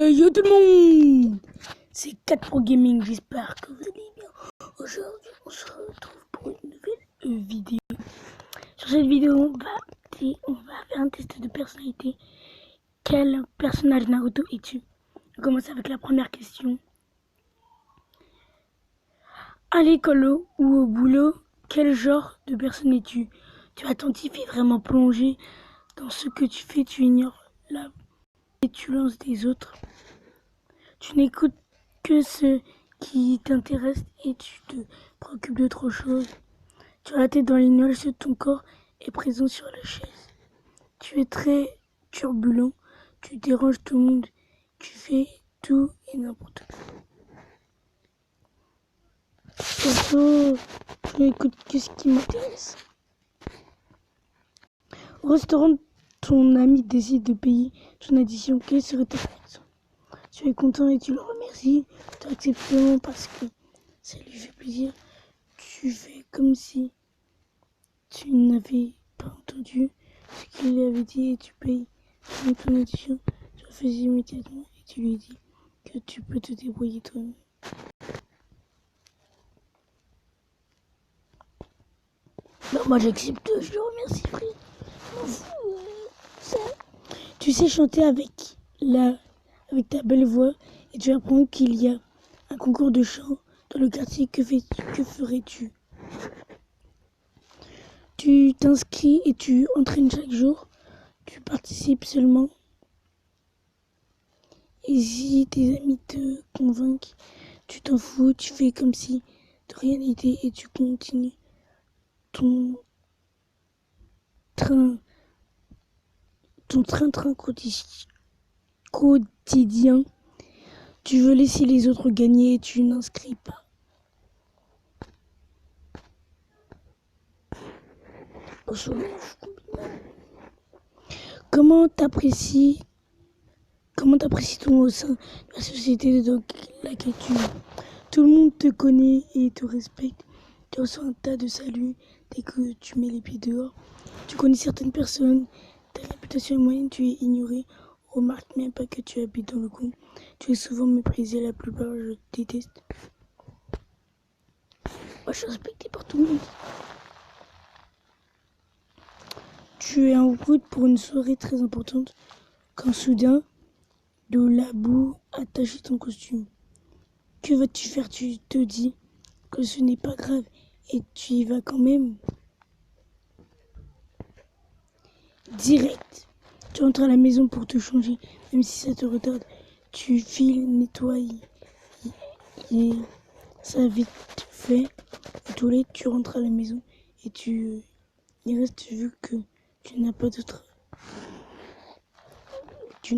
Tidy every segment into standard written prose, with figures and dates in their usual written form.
Yo tout le monde, c'est 4 Pro Gaming, j'espère que vous allez bien. Aujourd'hui, on se retrouve pour une nouvelle vidéo. Sur cette vidéo, on va faire un test de personnalité. Quel personnage Naruto es-tu? On commence avec la première question. À l'école ou au boulot, quel genre de personne es-tu? Tu es attentif et vraiment plongé dans ce que tu fais, tu ignores la pétulance des autres. Tu n'écoutes que ce qui t'intéresse et tu te préoccupes d'autre chose. Tu as la tête dans les nuages, ton corps est présent sur la chaise. Tu es très turbulent, tu déranges tout le monde, tu fais tout et n'importe quoi. Perso, je n'écoute que ce qui m'intéresse. Au restaurant, ton ami décide de payer ton addition. Quelle serait ta réaction? Tu es content et tu le remercies. Tu acceptes seulement parce que ça lui fait plaisir. Tu fais comme si tu n'avais pas entendu ce qu'il lui avait dit et tu payes ton addition. Tu le fais immédiatement et tu lui dis que tu peux te débrouiller toi-même. Non, moi j'accepte, je le remercie, frère. Je m'en fous, ça. Tu sais chanter avec ta belle voix et tu apprends qu'il y a un concours de chant dans le quartier. Que ferais-tu? Tu t'inscris et tu entraînes chaque jour. Tu participes seulement. Et si tes amis te convainquent, tu t'en fous, tu fais comme si de rien n'était et tu continues ton train quotidien. Tu veux laisser les autres gagner et tu n'inscris pas. Comment t'apprécies ton au sein de la société dans laquelle tu vis? Tout le monde te connaît et te respecte. Tu reçois un tas de saluts dès que tu mets les pieds dehors. Tu connais certaines personnes, ta réputation est moyenne, tu es ignoré. On remarque même pas que tu habites dans le coin. Tu es souvent méprisé, la plupart je te déteste. Moi je suis respecté par tout le monde. Tu es en route pour une soirée très importante quand soudain, de la boue a taché ton costume. Que vas-tu faire? Tu te dis que ce n'est pas grave et tu y vas quand même. Direct. Tu entres à la maison pour te changer, même si ça te retarde. Tu files, nettoies et ça vite fait. Aux toilettes, tu rentres à la maison et tu y restes vu que tu n'as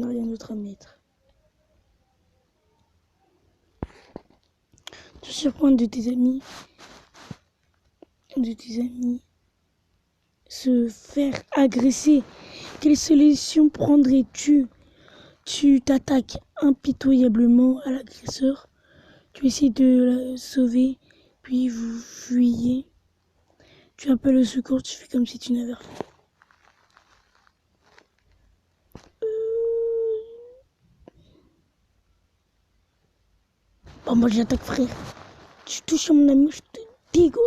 rien d'autre à mettre. Tu surprends de tes amis se faire agresser. Quelle solution prendrais-tu? Tu t'attaques impitoyablement à l'agresseur. Tu essaies de la sauver, puis vous fuyez. Tu appelles le secours, tu fais comme si tu n'avais rien. Bon, moi j'attaque, frère. Tu touches à mon ami, je te dégomme.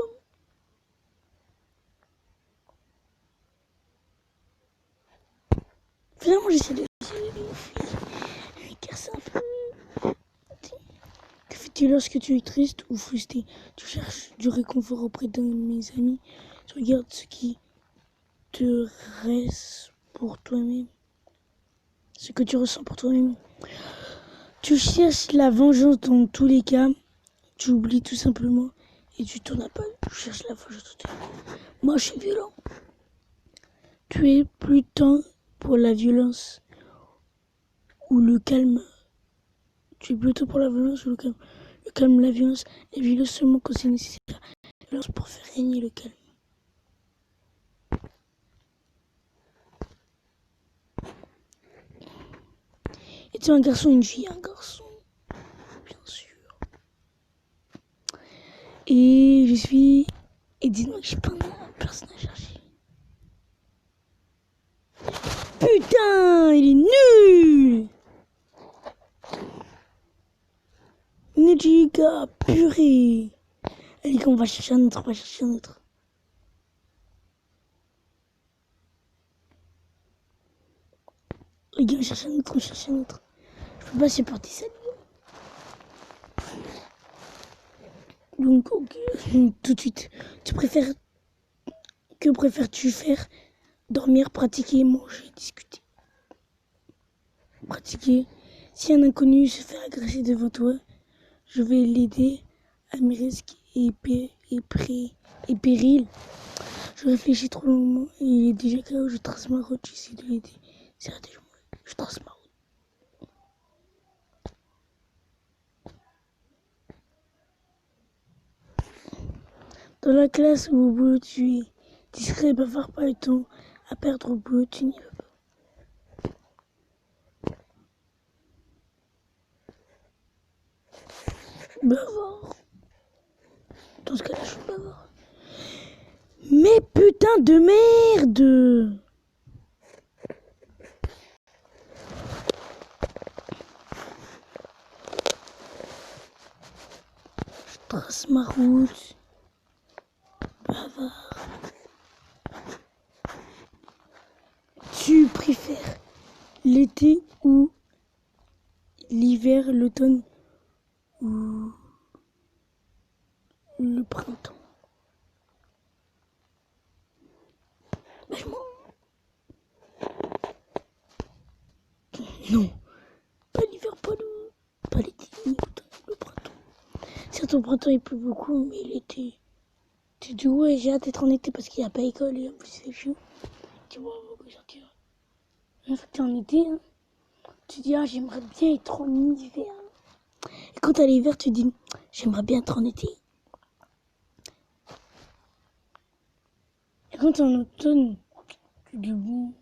Finalement, j'essaie de car c'est un peu. Que fais-tu lorsque tu es triste ou frustré? Tu cherches du réconfort auprès d'un de mes amis. Tu regardes ce qui te reste pour toi-même. Ce que tu ressens pour toi-même. Tu cherches la vengeance dans tous les cas. Tu oublies tout simplement et tu tournes à pas. Tu cherches la vengeance. Moi, je suis violent. Tu es plus temps pour la violence ou le calme. Tu es plutôt pour la violence ou le calme. Le calme, la violence, la violence seulement quand c'est nécessaire. La violence pour faire régner le calme. Es-tu un garçon ou une fille? Un garçon, bien sûr. Et je suis... Et dis-moi que je suis pas un personnage archi. Putain, il est nul! les gars, purée. Allez, on va chercher un autre, Les gars, on cherche un autre. Je peux pas supporter ça, les gars. Donc, ok, tout de suite. Que préfères-tu faire? Dormir, pratiquer, manger, discuter. Pratiquer. Si un inconnu se fait agresser devant toi, je vais l'aider à mes risques et périls. Je réfléchis trop longuement et il est déjà KO, je trace ma route, j'essaie de l'aider. C'est raté, je trace ma route. Dans la classe ou au boulot, tu es discret, bavard, pas le temps à perdre au boulot, tu n'y vas pas. Bavard. Dans ce cas-là, je suis bavard. Mais putain de merde! Je trace ma route. Bavard. Tu préfères l'été ou l'hiver, l'automne ou le printemps? Bah, non, pas l'hiver, pas l'été, ni l'automne, le printemps. Certes, au printemps il pleut beaucoup, mais l'été, tu dis ouais, j'ai hâte d'être en été parce qu'il n'y a pas école et en plus c'est chaud. Tu vois, on va sortir. En fait, t'es en été, hein. Tu dis ah, j'aimerais bien être en hiver. Et quand t'as l'hiver, tu dis j'aimerais bien être en été. Et quand t'es en automne, tu dis bon,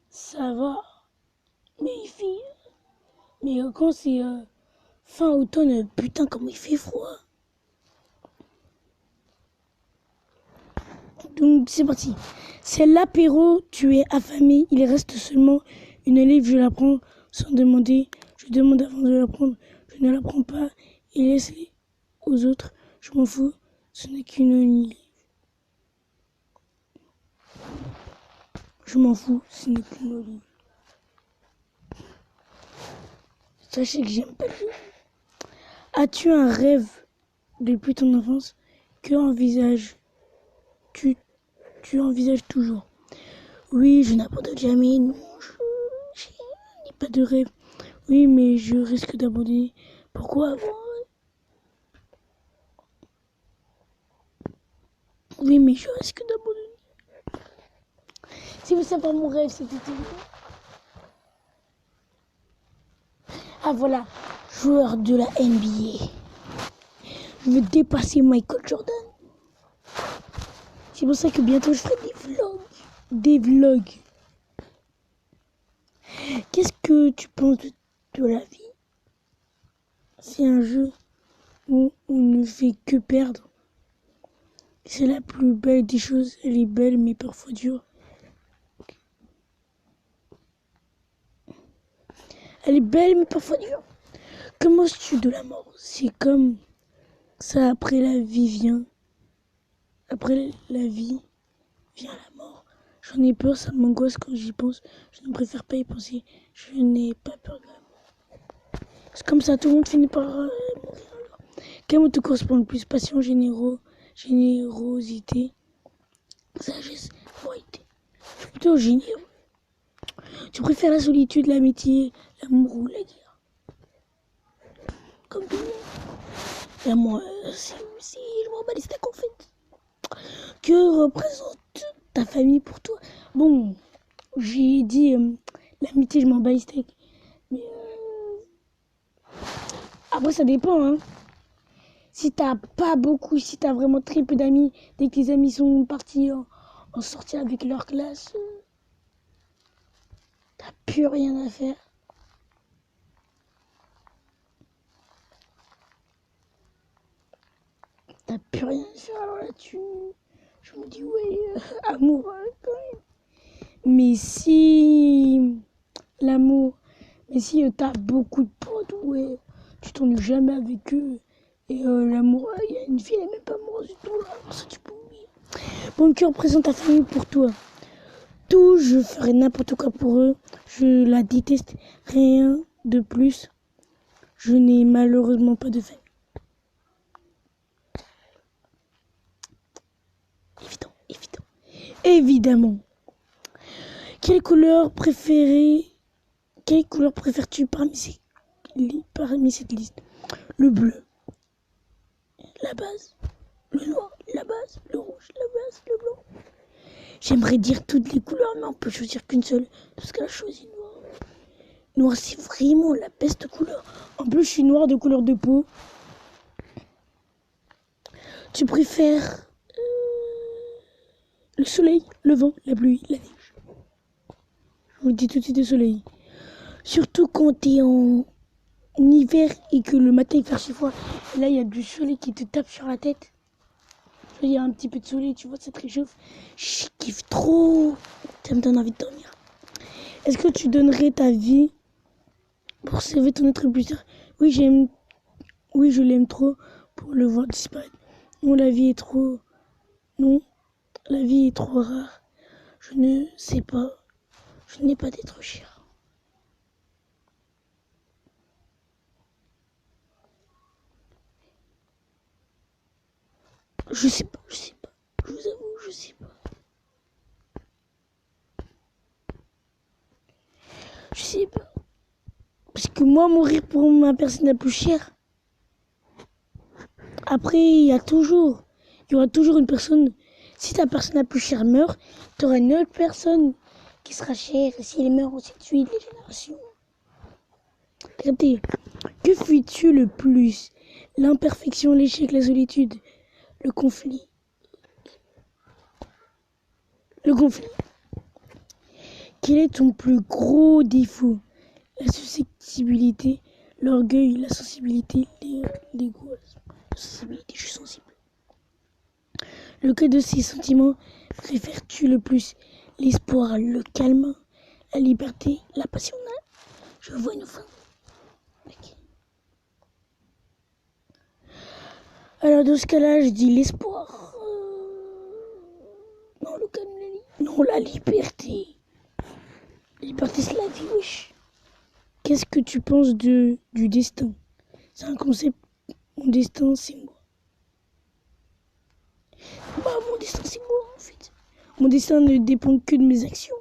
ça va. Mais il fait. Mais quand c'est fin automne, putain, comme il fait froid. Donc c'est parti. C'est l'apéro, tu es affamé, il reste seulement une olive, je la prends sans demander. Je demande avant de la prendre, je ne la prends pas et laisse-les aux autres. Je m'en fous, ce n'est qu'une olive. Je m'en fous, ce n'est qu'une olive. Sachez que j'aime pas le jeu. As-tu un rêve depuis ton enfance? Que envisages-tu? Tu envisages toujours? Oui, je n'abandonne jamais. Non, je n'ai pas de rêve. Oui, mais je risque d'abandonner. Pourquoi avoir? Oui, mais je risque d'abandonner. Si vous savez pas mon rêve, c'était évident. Ah voilà, joueur de la NBA. Je veux dépasser Michael Jordan. C'est pour ça que bientôt je ferai des vlogs. Qu'est-ce que tu penses de la vie? C'est un jeu où on ne fait que perdre. C'est la plus belle des choses. Elle est belle mais parfois dure. Elle est belle mais parfois dure. Comment penses-tu de la mort? C'est comme ça, après la vie vient. Après la vie vient la mort. J'en ai peur, ça m'angoisse quand j'y pense. Je ne préfère pas y penser. Je n'ai pas peur de la mort. C'est comme ça, tout le monde finit par mourir. Quel mot te correspond le plus? Passion, générosité, sagesse, moralité. Je suis plutôt généreux. Tu préfères la solitude, l'amitié, l'amour ou la guerre? Comme tout le monde. Et moi, je m'en bats les steaks en fait. Que représente ta famille pour toi? Bon, j'ai dit l'amitié, je m'en bats les steaks. Mais après, ça dépend, hein. Si t'as pas beaucoup, si t'as vraiment très peu d'amis, dès que tes amis sont partis en sortie avec leur classe, t'as plus rien à faire. T'as plus rien à faire, alors là, je me dis, ouais, amour, quand même. Mais si l'amour, mais si t'as beaucoup de potes, tout, ouais. Tu t'ennuies jamais avec eux. Et l'amour, il y a une fille, elle est même pas amoureuse du tout, là. Alors ça, tu peux oublier. Mon cœur présente ta famille pour toi. Tout, je ferai n'importe quoi pour eux. Je la déteste. Rien de plus. Je n'ai malheureusement pas de famille. Évidemment. Quelle couleur préfères-tu parmi cette liste? Le bleu, la base, le noir, la base, le rouge, la base, le blanc. J'aimerais dire toutes les couleurs, mais on peut choisir qu'une seule, parce qu'elle a choisi noir. Noir, c'est vraiment la beste couleur. En plus, je suis noire de couleur de peau. Tu préfères le soleil, le vent, la pluie, la neige? Je vous dis tout de suite le soleil. Surtout quand t'es en hiver et que le matin il fait archi froid. Et là, il y a du soleil qui te tape sur la tête. Il y a un petit peu de soleil, tu vois, ça te réchauffe. Je kiffe trop. Ça me donne envie de dormir. Est-ce que tu donnerais ta vie pour sauver ton être plus tard? Oui, je l'aime trop pour le voir disparaître. Non, la vie est trop... Non, la vie est trop rare. Je ne sais pas. Je n'ai pas d'être cher. Je sais pas. Je vous avoue, je sais pas. Je sais pas. Parce que moi, mourir pour ma personne la plus chère. Après, il y aura toujours une personne. Si ta personne la plus chère meurt, tu auras une autre personne qui sera chère. Et si elle meurt, ainsi de suite, les générations. Regardez, que fuis-tu le plus? L'imperfection, l'échec, la solitude, le conflit. Le conflit. Quel est ton plus gros défaut? La susceptibilité, l'orgueil, la sensibilité, l'égoïsme. La sensibilité, je suis sensible. Lequel de ces sentiments préfères-tu le plus? L'espoir, le calme, la liberté, la passion. Je vois une fin. Okay. Alors dans ce cas-là, je dis l'espoir. Non, le calme, non, la liberté. La liberté, c'est la vie, wesh. Qu'est-ce que tu penses du destin? C'est un concept. Mon destin, c'est moi. Bah, mon destin, c'est moi, en fait. Mon destin ne dépend que de mes actions.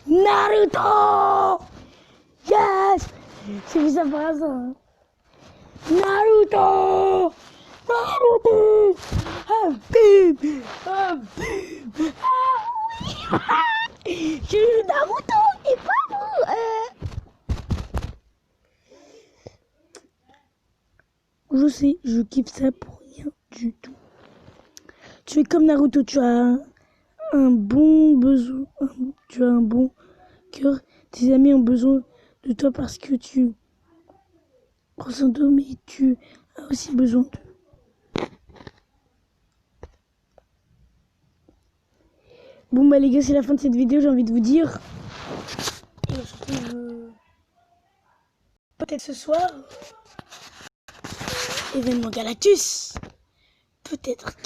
Naruto! Yes! J'ai vu ça par hasard. Hein. Naruto! Naruto! Ah, bim! Ah, bim! Ah, oui! Je suis Naruto et pas vous! Je sais, je kiffe ça pour rien du tout. Tu es comme Naruto, tu as un bon besoin, tu as un bon cœur. Tes amis ont besoin de toi parce que tu ressens d'eux, mais tu as aussi besoin d'eux. Bon bah les gars, c'est la fin de cette vidéo, j'ai envie de vous dire. Et on se retrouve peut-être ce soir. Événement Galactus. Peut-être